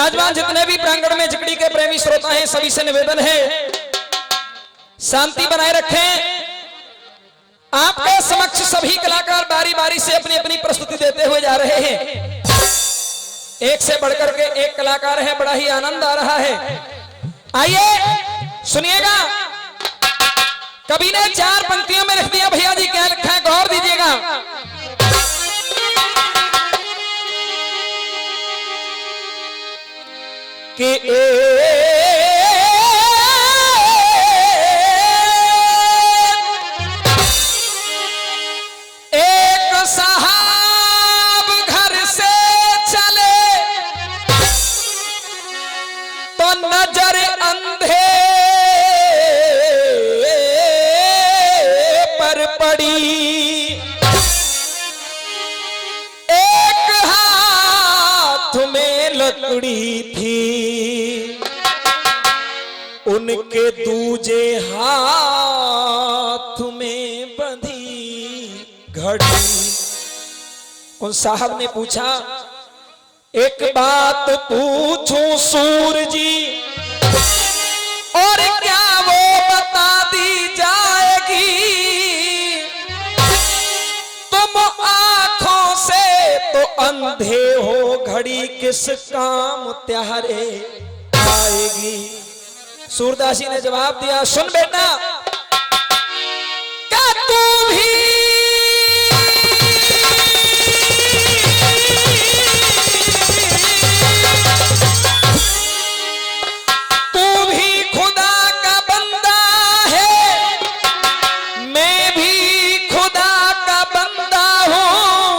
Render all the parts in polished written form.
विराजमान जितने भी प्रांगण में जिकड़ी के प्रेमी श्रोता हैं, सभी से निवेदन है शांति बनाए रखें। आपके समक्ष सभी कलाकार बारी बारी से अपनी अपनी प्रस्तुति देते हुए जा रहे हैं। एक से बढ़कर के एक कलाकार है, बड़ा ही आनंद आ रहा है। आइए सुनिएगा। कवि ने 4 पंक्तियों में लिख दिया, भैया जी क्या लिखा है, गौर दीजिएगा। कि एक साहब घर से चले तो नजर अंधे पर पड़ी, एक हाथ में लकड़ी थी, उनके दूजे हाथ में बंधी घड़ी। उन साहब ने पूछा, एक बात पूछूं सूर जी, और क्या वो बता दी जाएगी? तुम आंखों से तो अंधे हो, घड़ी किस काम त्यारे आएगी? सूरदास जी ने जवाब दिया, सुन बेटा, क्या तू भी खुदा का बंदा है, मैं भी खुदा का बंदा हूं,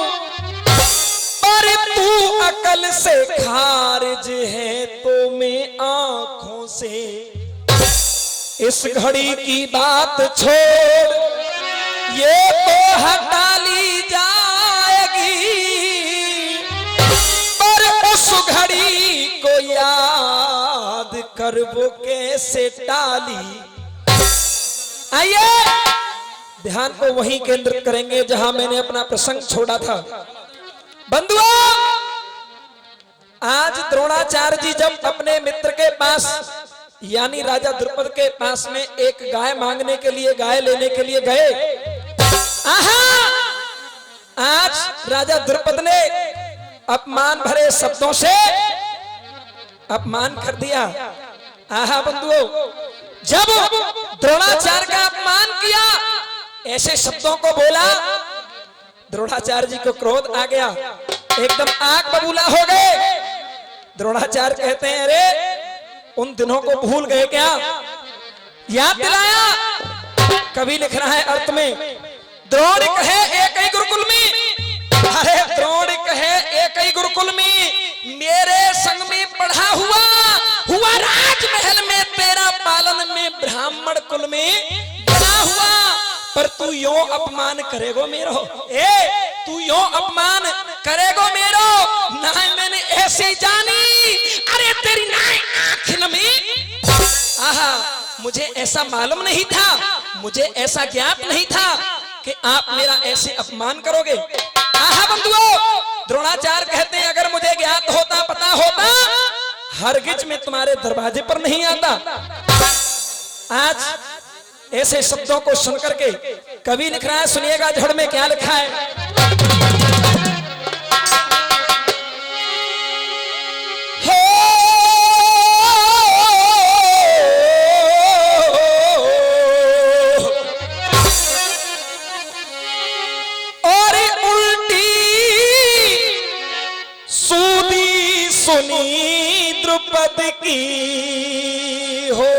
पर तू अकल से खारिज है तो मैं आंखों से। इस घड़ी की बात छोड़, ये तो हटा ली जाएगी, पर उस घड़ी को याद कर वो कैसे टाली। आइए ध्यान को वहीं केंद्रित करेंगे जहां मैंने अपना प्रसंग छोड़ा था। बंधुओं, आज द्रोणाचार्य जी जब अपने मित्र के पास यानी राजा द्रुपद के पास में एक गाय मांगने के लिए, गाय लेने के लिए गए, आज राजा द्रुपद ने अपमान भरे शब्दों से अपमान कर दिया। आहा बंधुओं, जब द्रोणाचार्य का अपमान किया, ऐसे शब्दों को बोला, द्रोणाचार्य जी को क्रोध आ गया, एकदम आग बबूला हो गए। द्रोणाचार्य कहते हैं, अरे उन दिनों को भूल गए क्या? याद दिलाया। कवि लिख रहा है अर्थ में, द्रोण कहे एक ही गुरुकुल में, अरे द्रोण कहे एक ही गुरुकुल में, मेरे संग में पढ़ा हुआ राजमहल में, तेरा पालन में ब्राह्मण कुल में बना हुआ, पर तू यो अपमान करेगो मेरो, तू यो अपमान करेगो मेरो, ना मैंने ऐसी जानी, अरे तेरी नाई आँख में। आहा, मुझे ऐसा मालूम नहीं था, मुझे ऐसा ज्ञात नहीं था कि आप मेरा ऐसे अपमान करोगे। आहा बंधुओं, द्रोणाचार्य कहते हैं, अगर मुझे ज्ञात होता, पता होता, हरगिज में तुम्हारे दरवाजे पर नहीं आता। आज ऐसे शब्दों को सुनकर के कवि लिख रहा है, सुनिएगा जड़ में क्या लिखा है। और उल्टी सूदी सुनी द्रुपद की हो,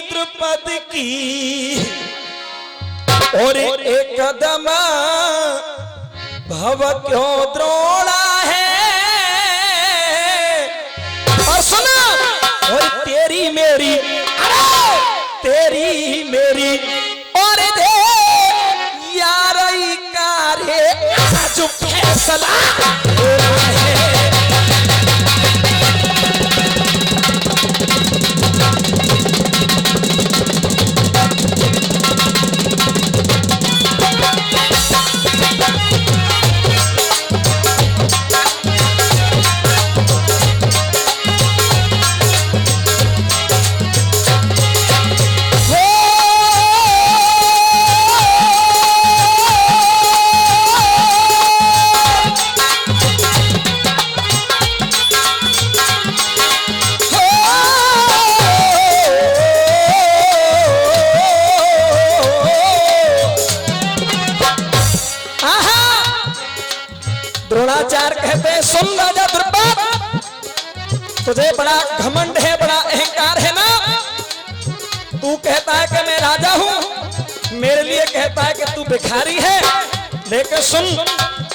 द्रुपद की, और एक कदम भव क्यों द्रोणा है, और सुना, और तेरी मेरी, तेरी मेरी, और दे यारी का रे आज फैसला है। द्रोणाचार्य कहते हैं सुन राजा द्रुपद, तुझे बड़ा घमंड है, बड़ा अहंकार है ना। तू कहता है कि मैं राजा हूं, मेरे लिए कहता है कि तू भिखारी है। लेकिन सुन,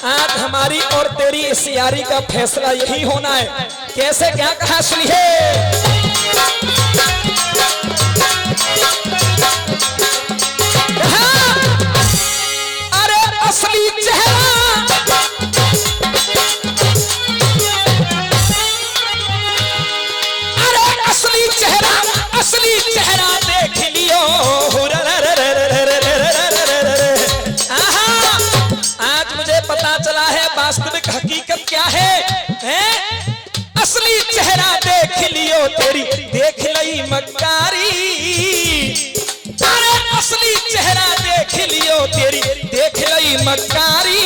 आज हमारी और तेरी इस यारी का फैसला यही होना है। कैसे क्या कहा सुनिए। अरे असली चेहरा, अरे असली चेहरा, असली चेहरा देख लियो। आज मुझे पता चला है वास्तविक हकीकत क्या है? असली चेहरा देख लियो तेरी, देख लई मक्कारी। अरे असली चेहरा देख लियो तेरी, देख लई मक्कारी।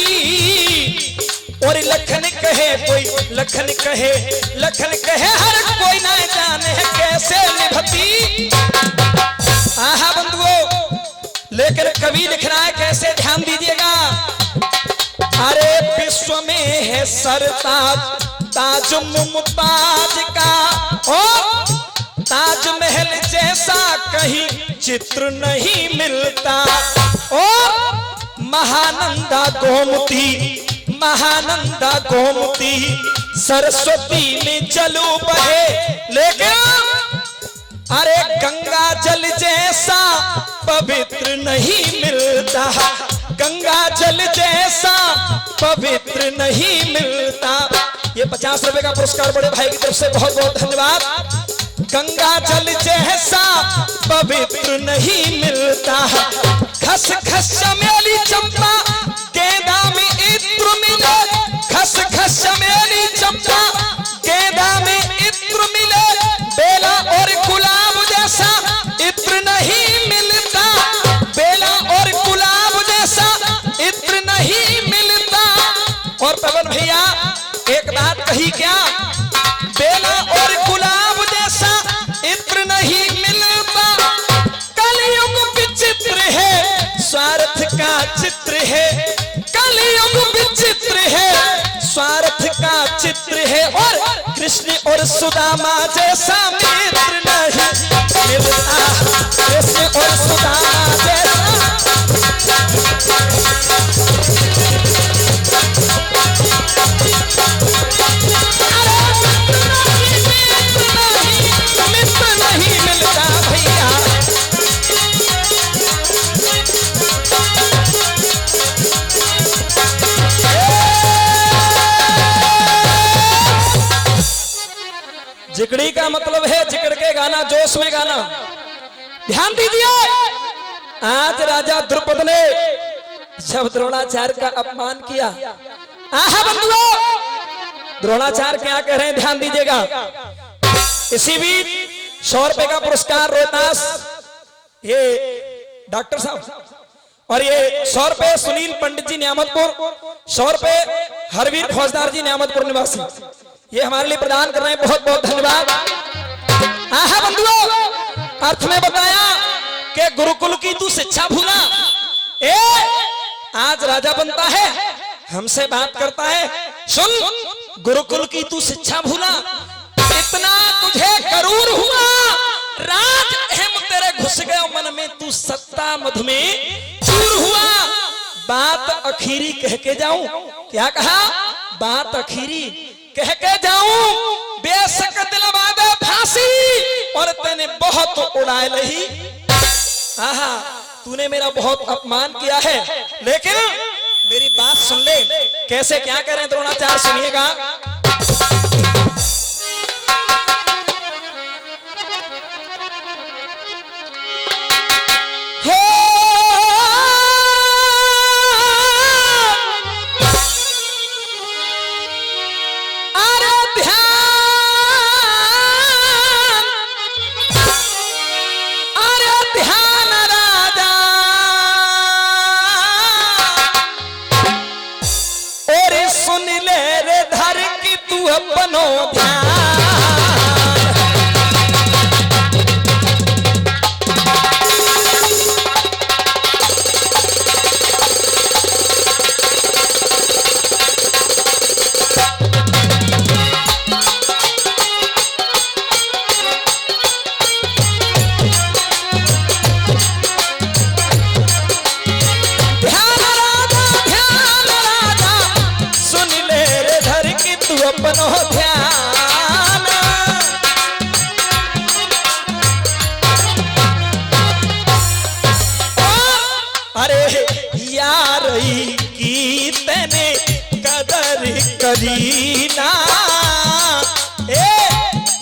और लखन कहे कोई, लखन कहे, लखन कहे हर कोई ना जाने कैसे निभती। आहा बंधुओं, लेकिन कवि लिख रहा है कैसे, ध्यान दीजिएगा। अरे विश्व में है सरताज, ताज मुमताज का, और ताजमहल जैसा कहीं चित्र नहीं मिलता। और महानंदा गोमती, महानंदा गोमती सरस्वती में जलू बहे, लेकिन अरे गंगा जल जैसा पवित्र नहीं मिलता। गंगा जल जैसा पवित्र नहीं मिलता। ये 50 रुपए का पुरस्कार बड़े भाई की तरफ से बहुत बहुत धन्यवाद। गंगा जल जैसा पवित्र नहीं मिलता। खस खस चमेली चंपा गेंदा में इत्र मिले, खस खस चमेली चंपा गेंदा में इत्र मिले, बेला और गुलाब जैसा इत्र नहीं मिलता। बेला और गुलाब जैसा इत्र नहीं मिलता। और पवन भैया एक बात कही क्या, बेला और गुलाब जैसा इत्र नहीं मिलता। कलयुग विचित्र है, स्वार्थ का चित्र है। कलयुग विचित्र है, स्वार्थ का चित्र है। और कृष्ण और सुदामा जैसा मित्र नहीं मिलता। कृष्ण और सुदामा जैसा मित्र नहीं मिलता भैया। जिगड़ी का मतलब है जिगड़ के गाना, जोश में गाना। ध्यान दीजिए, आज राजा द्रुपद ने जब द्रोणाचार्य का अपमान किया, आहा बंधुओं, द्रोणाचार्य क्या कह रहे हैं ध्यान दीजिएगा। इसी बीच 100 रुपए का पुरस्कार रोहतास, ये डॉक्टर साहब, और ये 100 रुपए सुनील पंडित जी नियामतपुर, 100 रुपए हरवीर फौजदार जी नियामतपुर निवासी, ये हमारे लिए प्रदान कर रहे हैं। बहुत बहुत धन्यवाद। आहा बंधुओं, अर्थ में बताया कि गुरुकुल की तू शिक्षा भूला, ए आज राजा बनता है, हमसे बात करता है। सुन, गुरुकुल की तू शिक्षा भूला, इतना तुझे करूर हुआ, राज अहम तेरे घुस गए मन में, तू सत्ता मधु में चूर हुआ। बात अखीरी कह के जाऊं, क्या कहा, बात अखीरी कह के जाऊं, बेशक दिलवा दे फांसी, और तूने बहुत उड़ाए लही। आहा, तूने मेरा बहुत अपमान किया है, लेकिन मेरी बात सुन ले। कैसे क्या कह रहे हैं द्रोणाचार्य, सुनिएगा। अपनो ध्यान, अपनो ध्यान। अरे यार की तने कदर करी ना।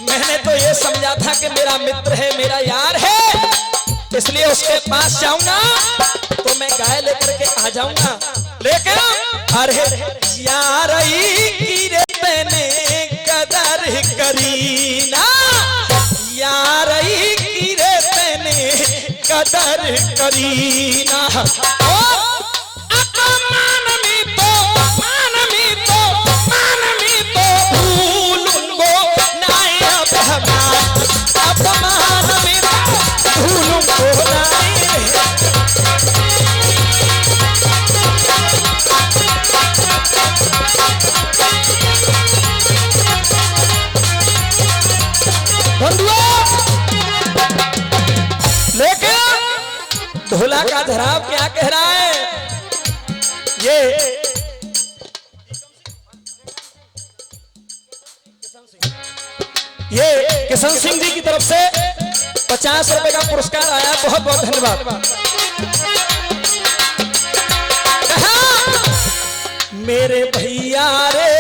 मैंने तो ये समझा था कि मेरा मित्र है, मेरा यार है, इसलिए उसके पास जाऊंगा तो मैं गाय लेकर के आ जाऊंगा। लेकिन अरे यार की रे तने कदर करी ना, यार की रे तने कदर करी ना। अपमान में तो भूलूंगो नाई अपमान में भूलूंगो नाई। लेकिन ढोला का धराव क्या कह रहा है? ये किशन सिंह जी की तरफ से 50 रुपए का पुरस्कार आया, बहुत बहुत धन्यवाद। मेरे भैया रे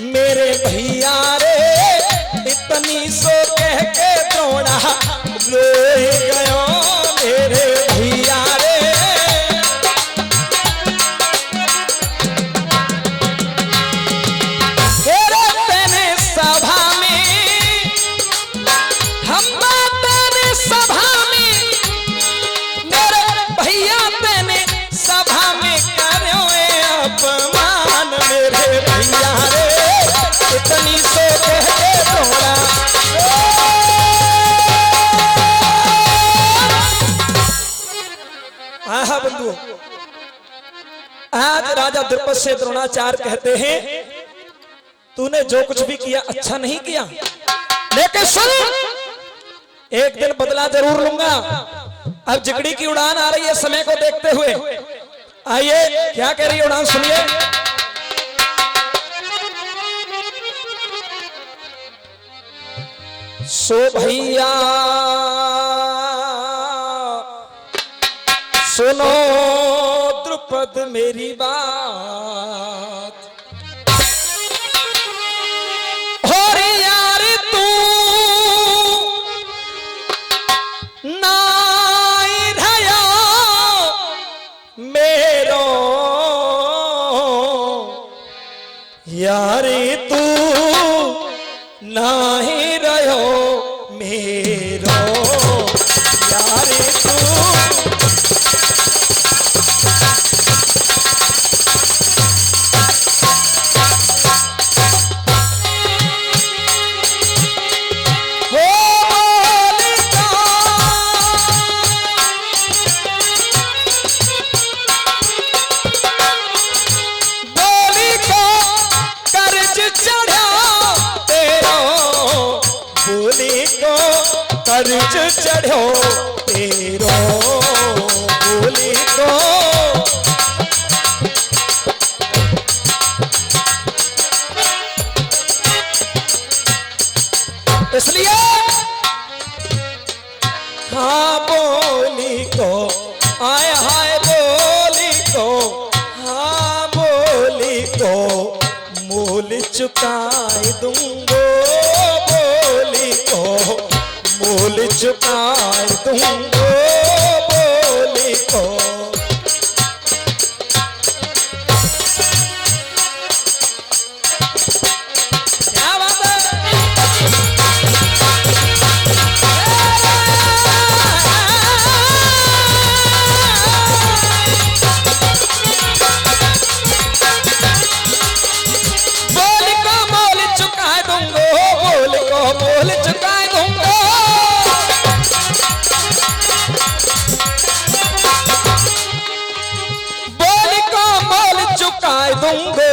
मेरे भैया रे इतनी सो कह के द्रोणा रोए गयो। मेरे भैया रे तेरे तेने सभा में हम तेरे सभा में, मेरे भैया तेने सभा में करो अपमान। मेरे भैया रे इतनी सो कह के द्रोणा। हाँ बंधुओं, आज राजा द्रुपद से द्रोणाचार्य कहते हैं तूने जो कुछ भी किया अच्छा नहीं किया, लेकिन सुन एक दिन बदला जरूर लूंगा। अब जिगड़ी की उड़ान आ रही है समय को देखते हुए। आइए क्या कह रही है उड़ान सुनिए। सो भैया सुनो द्रुपद मेरी बात, और यार तू नाई रहा मेरो, यार तू नाही रहो मेरो, यार तू कर्ज चढ़ो तेरो बोली को। इसलिए हाँ बोली को, आय हाय बोली को, हाँ बोली को मूल चुकाए दूंगो, बोली को मूल चुकाए दूंगो, बोली को। क्या बात है? बोली को मूल चुकाए दूंगो, बोली को मूल चुकाए दूंगो। दूंगो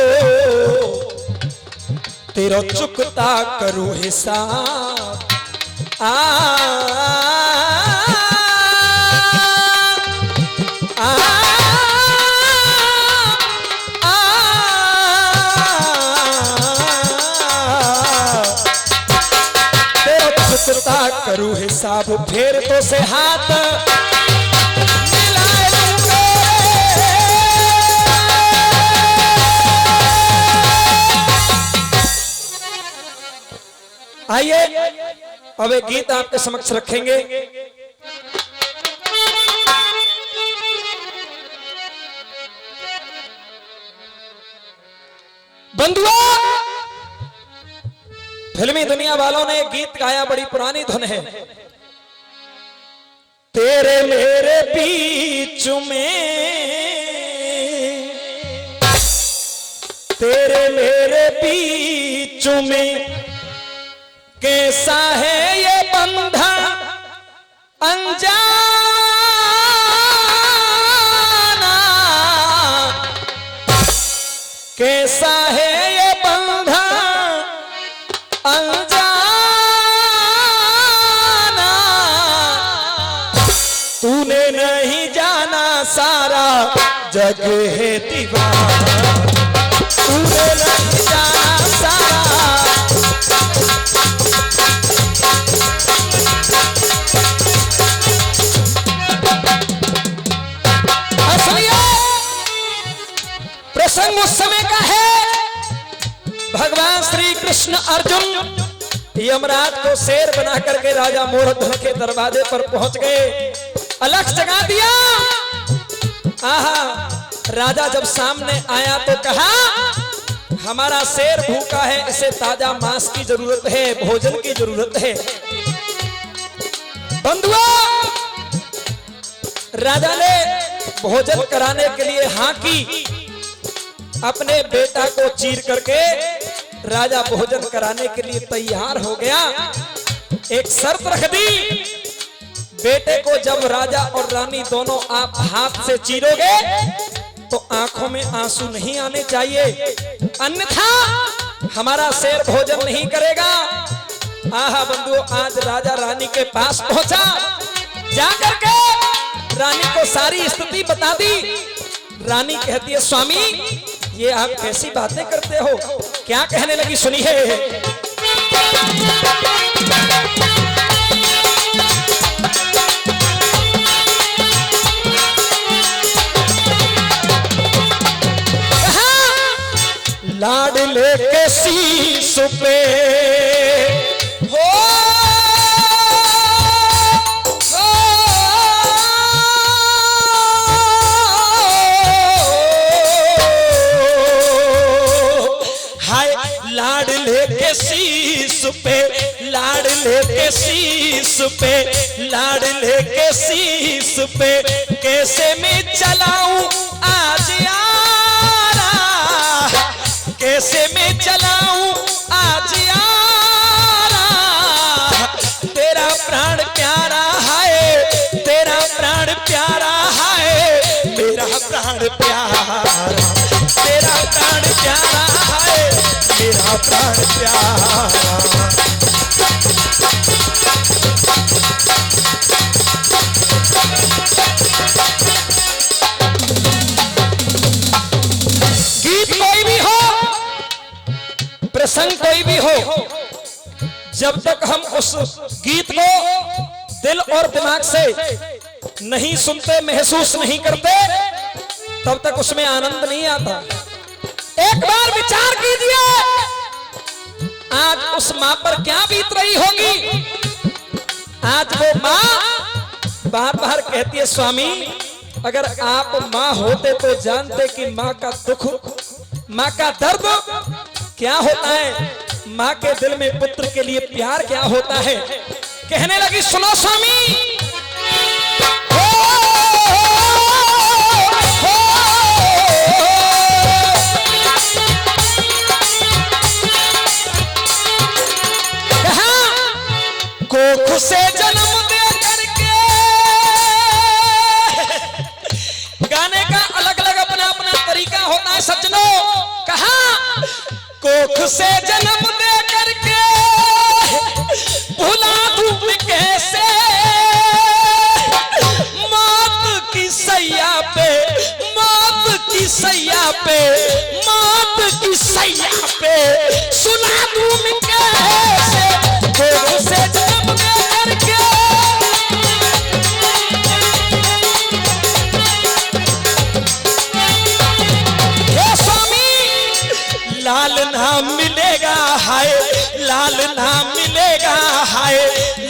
तेरा चुकता करूं हिसाब। आ करूं हिसाब फिर तो से हाथ मिलाए दूंगा। आइए अब एक गीत आपके समक्ष रखेंगे। बंधुओं, फिल्मी दुनिया वालों ने एक गीत गाया, बड़ी पुरानी धुन है। तेरे मेरे बीच में, तेरे मेरे बीच में कैसा है ये बंधन अनजाना, कैसा है ये बंधन अनजाना, तूने नहीं जाना सारा जग है दीवाना, तूने नहीं जाना सारा। प्रसंग उस समय का है, भगवान श्री कृष्ण अर्जुन यमराज को शेर बना करके राजा मोरध्वज के दरवाजे पर पहुंच गए। अलख जगा दिया। आहा, राजा जब सामने आया तो कहा हमारा शेर भूखा है, इसे ताजा मांस की जरूरत है, भोजन की जरूरत है। बंधुओं, राजा ने भोजन कराने के लिए हाँ की। अपने बेटा को चीर करके राजा भोजन कराने के लिए तैयार हो गया। एक शर्त रख दी, बेटे को जब राजा और रानी दोनों आप हाथ से चीरोगे तो आंखों में आंसू नहीं आने चाहिए, अन्यथा हमारा शेर भोजन नहीं करेगा। आहा बंधुओं, आज राजा रानी के पास पहुंचा, जाकर के रानी को सारी स्थिति बता दी। रानी कहती है स्वामी ये आप कैसी बातें करते हो, क्या कहने लगी सुनिए। लाड लेके शीश पे हो, लाड लेके शीश पे, लाड लेके शीश पे, लाड लेके शीश पे, कैसे मैं चलाऊं आज यारा, कैसे मैं चलाऊं आज यारा, तेरा प्राण प्यारा है, तेरा प्राण प्यारा है, मेरा प्राण प्यारा, तेरा प्राण प्यारा है, मेरा प्राण प्यारा। गीत कोई भी हो, प्रसंग कोई भी हो, जब तक हम उस गीत को दिल और दिमाग से नहीं सुनते, महसूस नहीं करते, तब तक उसमें आनंद नहीं आता। एक बार विचार कीजिए, आज उस मां पर क्या बीत रही होगी। आज वो मां बार बार कहती है स्वामी अगर आप मां होते तो जानते कि मां का दुख, मां का दर्द क्या होता है, मां के दिल में पुत्र के लिए प्यार क्या होता है। कहने लगी सुनो स्वामी, कोख से जन्म दे करके, गाने का अलग अलग अपना अपना तरीका होता है सज्जनों। से जन्म दे करके भुला दूं कैसे, मौत की सैया पे, मौत की सैया पे, मौत की सैया पे सुला दूं कैसे, गोद से जन्म दे करके। हे स्वामी लाल नाम मिलेगा हाय, लाल नाम मिलेगा हाय,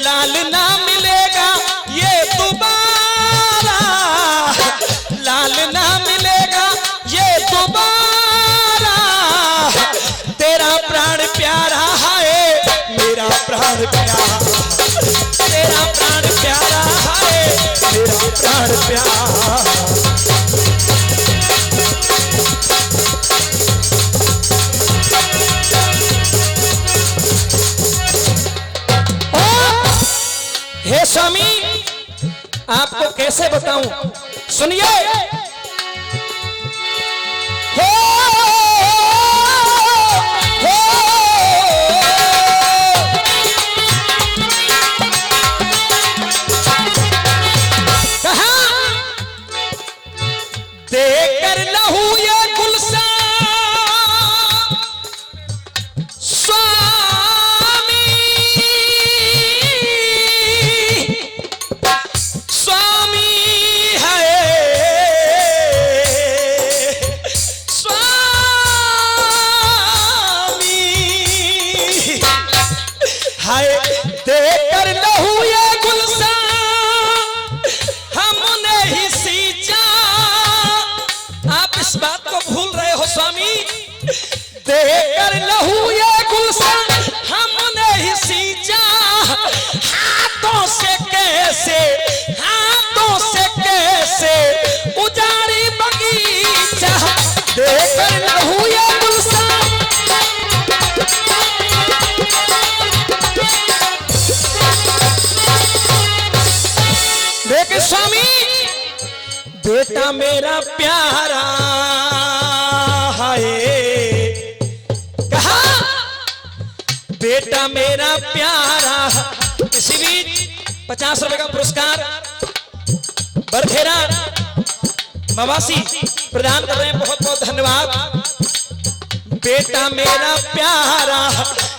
लाल नाम मिलेगा ये दोबारा, लाल नाम मिलेगा ये दोबारा, तेरा प्राण प्यारा हाय, मेरा प्राण प्यारा, तेरा प्राण प्यारा हाय, मेरा प्राण प्यारा। हे स्वामी आपको कैसे बताऊं, सुनिए। हो कहा देकर लहू ये गुलशन देकर लहू ये गुलशन हमने ही सींचा। आप इस बात को भूल रहे हो स्वामी, देकर लहू ये गुलशन हमने ही सींचा, हाथों से कैसे, हाथों से कैसे उजाड़ी बगीचा, देकर लहू ये गुलशन। देख स्वामी बेटा मेरा प्यारा है, कहा बेटा मेरा प्यारा। इसी बीच 50 रुपए का पुरस्कार बरखेरा मवासी प्रदान कर रहे हैं, बहुत बहुत धन्यवाद। बेटा मेरा प्यारा,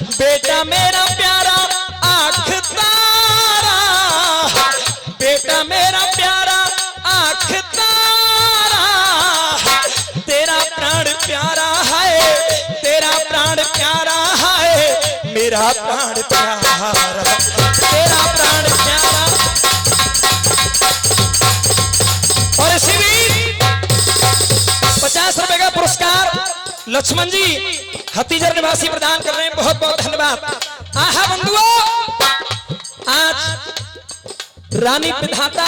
बेटा मेरा प्यारा आँख तारा, बेटा मेरा प्यारा आँख तारा, तेरा प्राण प्यारा है, तेरा प्राण प्यारा है, मेरा प्राण प्यारा, तेरा प्राण प्यारा। और इसी भी 50 रुपए का पुरस्कार लक्ष्मण जी हतीजर निवासी प्रदान कर रहे हैं, बहुत बहुत धन्यवाद। आहा बंधुओं, आज रानी विधाता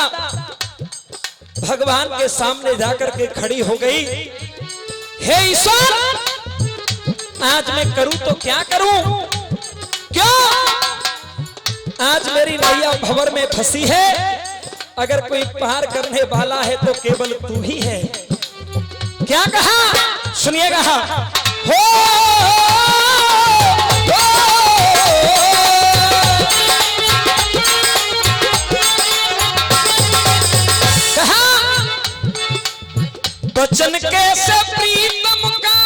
भगवान के सामने जाकर के खड़ी हो गई। हे ईश्वर, आज मैं करूं तो क्या करूं, क्यों आज मेरी नैया भंवर में फंसी है, अगर कोई पार करने वाला है तो केवल तू ही है। क्या कहा सुनिएगा, हो बचन कैसे प्रीतम का,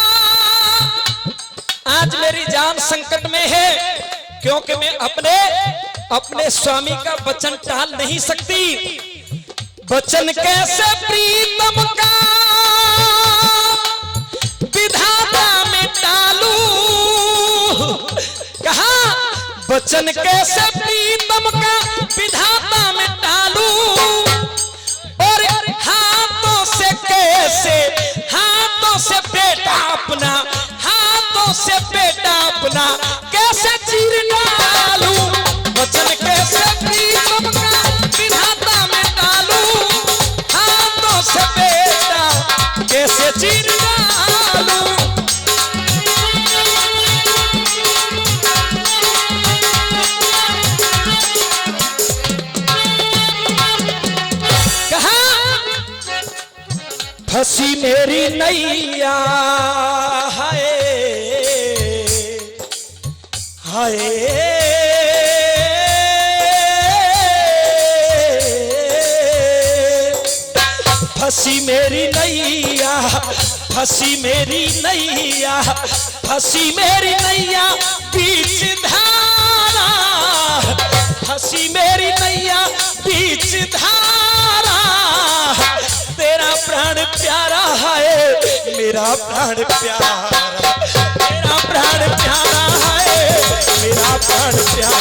आज मेरी जान संकट में है, क्योंकि मैं अपने स्वामी का वचन टाल नहीं सकती। वचन कैसे प्रीतम का विधाता में टालू, कहा वचन कैसे प्रीतम का विधाता में टालू, और हाथों से कैसे, हाथों से बेटा अपना, हाथों से बेटा अपना कैसे चीर डालू, वचन कैसे प्रीतम का विधाता में डालू, हाथों से बेटा कैसे चीर डालू। फंसी मेरी नैया है, हाय फंसी मेरी नैया, फंसी मेरी नैया, फंसी मेरी नैया बीच धारा, फंसी मेरी नैया बीच धारा। तेरा प्राण प्यारा है, मेरा प्राण प्यारा, मेरा प्राण प्यारा है, मेरा प्राण प्यारा।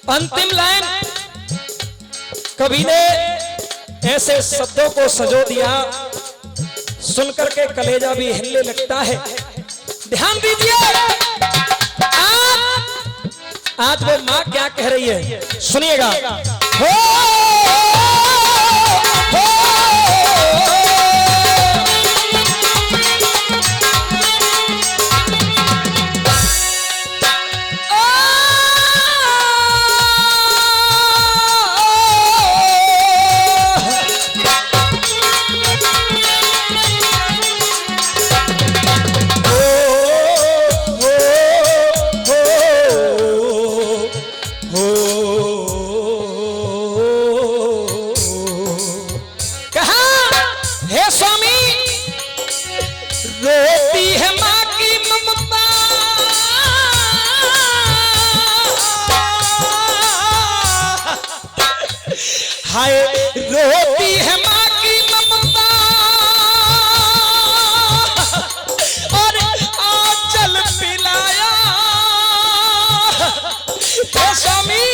अंतिम लाइन कवि ने ऐसे शब्दों को सजो दिया, सुनकर के कलेजा भी हिलने लगता है। ध्यान दीजिए, आज वो माँ क्या कह रही है, सुनिएगा। हो हाय रोती है माँ की ममता और आंचल पिलाया। हे स्वामी,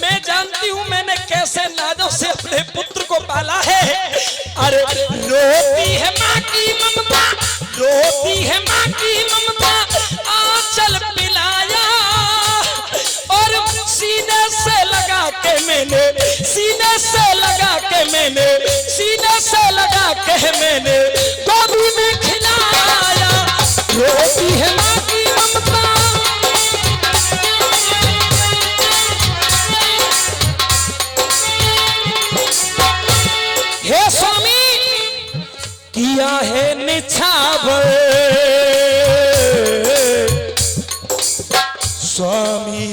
मैं जानती हूँ मैंने कैसे नाजों से अपने पुत्र को पाला है। अरे रोती है माँ की ममता, रोती है माँ की ममता, आंचल पिलाया और सीने से लगा के मैंने, सीने से लगा के मैंने, सीने से लगा के मैंने गोदी में खिलाया। रोती है माँ की ममता, हे स्वामी किया है निछावर, स्वामी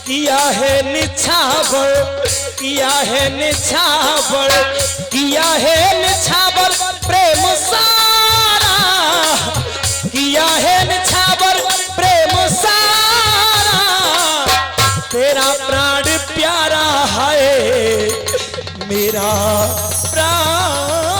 किया है निछावर, किया है निछावर, किया है निछावर प्रेम सारा, किया है निछावर प्रेम सारा। तेरा प्राण प्यारा है, मेरा प्राण